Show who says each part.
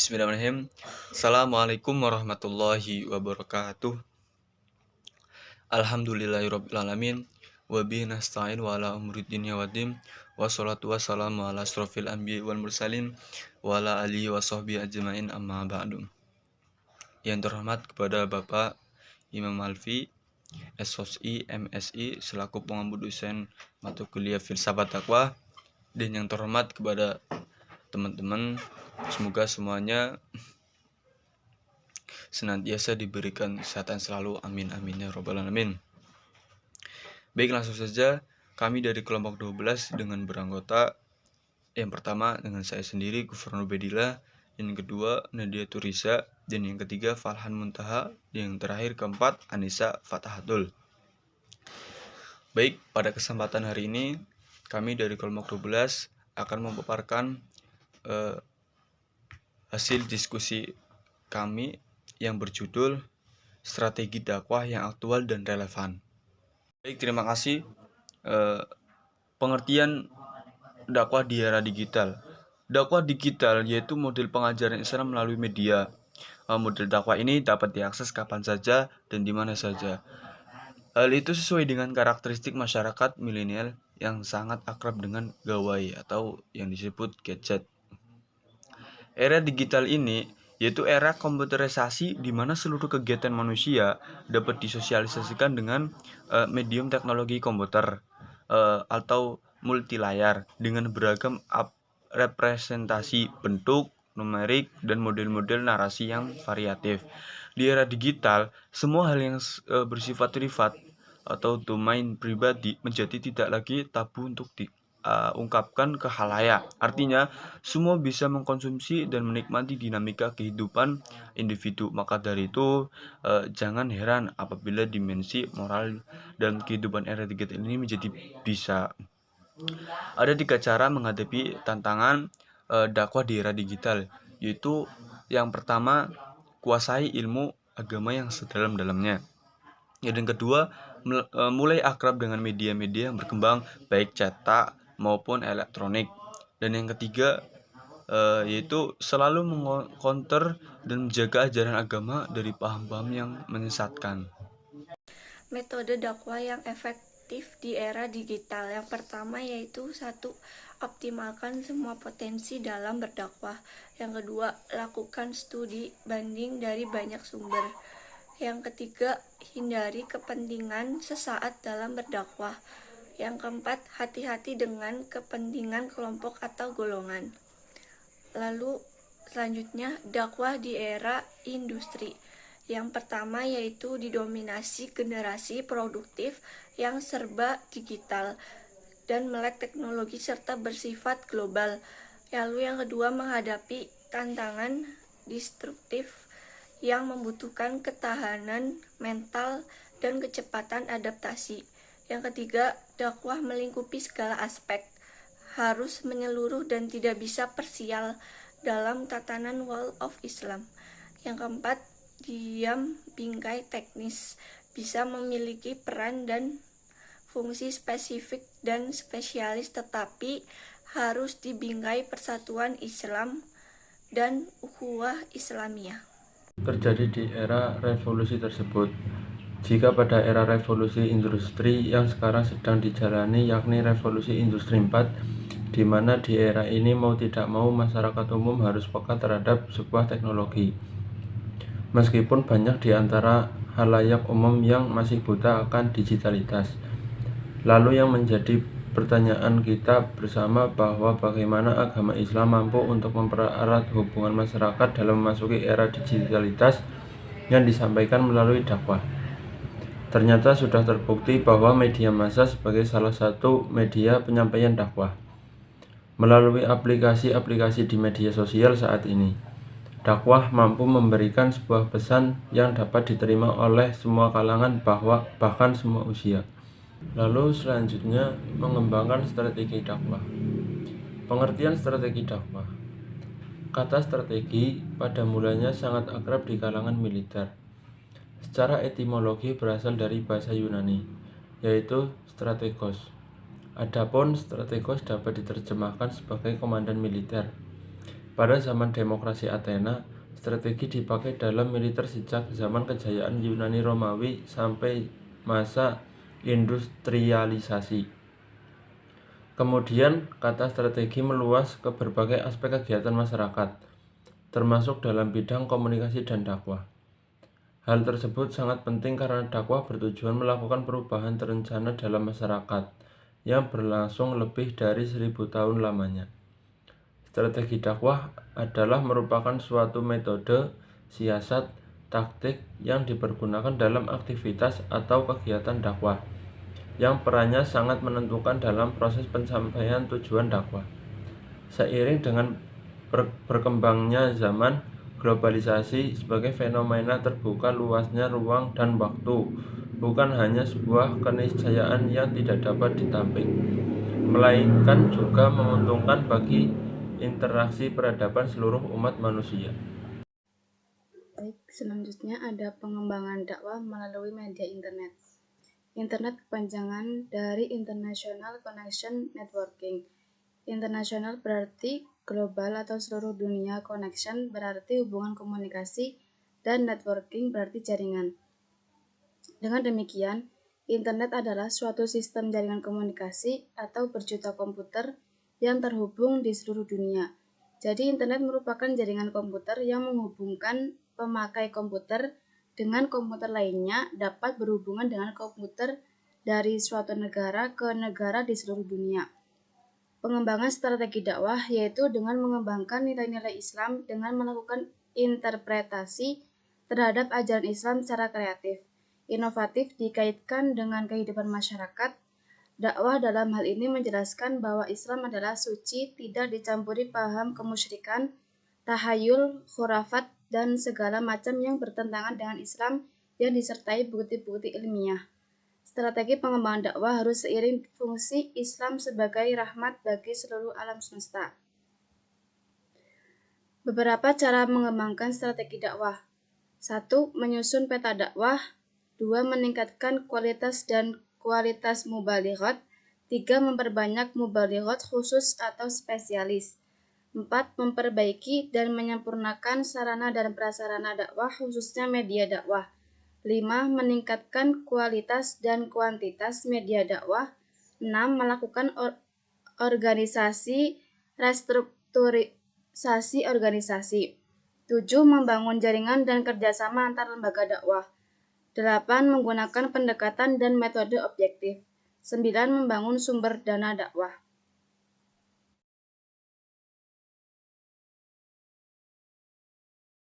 Speaker 1: Bismillahirrahmanirrahim. Assalamualaikum warahmatullahi wabarakatuh. Alhamdulillahirrabbilalamin. Wabihi nasta'in wa ala umuri dunya waddin. Wassalatu wassalamu ala asrofil anbiya wal mursalin wa ala alihi wa sahbihi ajma'in amma ba'du. Yang terhormat kepada Bapak Imam Alfi, SOSI, MSI selaku pengampu dosen mata kuliah Filsafat Dakwah, dan yang terhormat kepada teman-teman, semoga semuanya senantiasa diberikan kesehatan selalu, amin amin ya robbal alamin. Baik, langsung saja. Kami dari kelompok 12 dengan beranggota yang pertama dengan saya sendiri Gufron Ubedillah, yang kedua Nadia Turisa, dan yang ketiga Falhan Muntaha, dan yang terakhir keempat Anissa Fatahatul. Baik, pada kesempatan hari ini kami dari kelompok 12 akan memaparkan hasil diskusi kami yang berjudul Strategi Dakwah yang Aktual dan Relevan. Baik, terima kasih. Pengertian dakwah di era digital. Dakwah digital yaitu model pengajaran Islam melalui media. Model dakwah ini dapat diakses kapan saja dan di mana saja. Hal itu sesuai dengan karakteristik masyarakat milenial yang sangat akrab dengan gawai atau yang disebut gadget. Era digital ini yaitu era komputerisasi di mana seluruh kegiatan manusia dapat disosialisasikan dengan medium teknologi komputer atau multilayar dengan beragam representasi bentuk, numerik, dan model-model narasi yang variatif. Di era digital, semua hal yang bersifat privat atau domain pribadi menjadi tidak lagi tabu untuk ungkapkan ke khalayak. Artinya, semua bisa mengkonsumsi dan menikmati dinamika kehidupan individu. Maka dari itu, jangan heran apabila dimensi moral dalam kehidupan era digital ini menjadi bisa. Ada 3 cara menghadapi tantangan dakwah di era digital, yaitu yang pertama, kuasai ilmu agama yang sedalam-dalamnya. Yang kedua, mulai akrab dengan media-media yang berkembang, baik cetak maupun elektronik. Dan yang ketiga, yaitu selalu mengcounter dan menjaga ajaran agama dari paham-paham yang menyesatkan.
Speaker 2: Metode dakwah yang efektif di era digital. Yang pertama yaitu 1. Optimalkan semua potensi dalam berdakwah. Yang kedua, lakukan studi banding dari banyak sumber. Yang ketiga, hindari kepentingan sesaat dalam berdakwah. Yang keempat, hati-hati dengan kepentingan kelompok atau golongan. Lalu selanjutnya, dakwah di era industri. Yang pertama yaitu didominasi generasi produktif yang serba digital dan melek teknologi serta bersifat global. Lalu yang kedua, menghadapi tantangan destruktif yang membutuhkan ketahanan mental dan kecepatan adaptasi. Yang ketiga, dakwah melingkupi segala aspek, harus menyeluruh dan tidak bisa parsial dalam tatanan Wall of Islam. Yang keempat, diam bingkai teknis, bisa memiliki peran dan fungsi spesifik dan spesialis, tetapi harus dibingkai persatuan Islam dan ukhuwah Islamiyah.
Speaker 3: Terjadi di era revolusi tersebut. Jika pada era revolusi industri yang sekarang sedang dijalani, yakni revolusi industri 4, di mana di era ini mau tidak mau masyarakat umum harus peka terhadap sebuah teknologi. Meskipun banyak di antara halayak umum yang masih buta akan digitalitas. Lalu yang menjadi pertanyaan kita bersama bahwa bagaimana agama Islam mampu untuk mempererat hubungan masyarakat dalam memasuki era digitalitas yang disampaikan melalui dakwah. Ternyata sudah terbukti bahwa media massa sebagai salah satu media penyampaian dakwah. Melalui aplikasi-aplikasi di media sosial saat ini, dakwah mampu memberikan sebuah pesan yang dapat diterima oleh semua kalangan, bahkan semua usia. Lalu selanjutnya, mengembangkan strategi dakwah. Pengertian strategi dakwah. Kata strategi pada mulanya sangat akrab di kalangan militer. Secara etimologi berasal dari bahasa Yunani, yaitu strategos. Adapun strategos dapat diterjemahkan sebagai komandan militer. Pada zaman demokrasi Athena, strategi dipakai dalam militer sejak zaman kejayaan Yunani Romawi sampai masa industrialisasi. Kemudian, kata strategi meluas ke berbagai aspek kegiatan masyarakat, termasuk dalam bidang komunikasi dan dakwah. Hal tersebut sangat penting karena dakwah bertujuan melakukan perubahan terencana dalam masyarakat yang berlangsung lebih dari 1000 tahun lamanya. Strategi dakwah adalah merupakan suatu metode, siasat, taktik yang dipergunakan dalam aktivitas atau kegiatan dakwah, yang perannya sangat menentukan dalam proses pencapaian tujuan dakwah. Seiring dengan berkembangnya zaman, globalisasi sebagai fenomena terbuka luasnya ruang dan waktu, bukan hanya sebuah keniscayaan yang tidak dapat ditampik, melainkan juga menguntungkan bagi interaksi peradaban seluruh umat manusia.
Speaker 4: Baik, selanjutnya ada pengembangan dakwah melalui media internet. Internet kepanjangan dari International Connection Networking. International berarti global atau seluruh dunia, connection berarti hubungan komunikasi, dan networking berarti jaringan. Dengan demikian, internet adalah suatu sistem jaringan komunikasi atau berjuta komputer yang terhubung di seluruh dunia. Jadi internet merupakan jaringan komputer yang menghubungkan pemakai komputer dengan komputer lainnya dapat berhubungan dengan komputer dari suatu negara ke negara di seluruh dunia. Pengembangan strategi dakwah yaitu dengan mengembangkan nilai-nilai Islam dengan melakukan interpretasi terhadap ajaran Islam secara kreatif, inovatif dikaitkan dengan kehidupan masyarakat. Dakwah dalam hal ini menjelaskan bahwa Islam adalah suci, tidak dicampuri paham kemusyrikan, tahayul, khurafat, dan segala macam yang bertentangan dengan Islam yang disertai bukti-bukti ilmiah. Strategi pengembangan dakwah harus seiring fungsi Islam sebagai rahmat bagi seluruh alam semesta. Beberapa cara mengembangkan strategi dakwah. 1. Menyusun peta dakwah. 2. Meningkatkan kualitas dan kualitas mubalighat. 3. Memperbanyak mubalighat khusus atau spesialis. 4. Memperbaiki dan menyempurnakan sarana dan prasarana dakwah khususnya media dakwah. 5. Meningkatkan kualitas dan kuantitas media dakwah. 6. Melakukan organisasi restrukturisasi organisasi. 7. Membangun jaringan dan kerjasama antar lembaga dakwah. 8. Menggunakan pendekatan dan metode objektif. 9. Membangun sumber dana dakwah.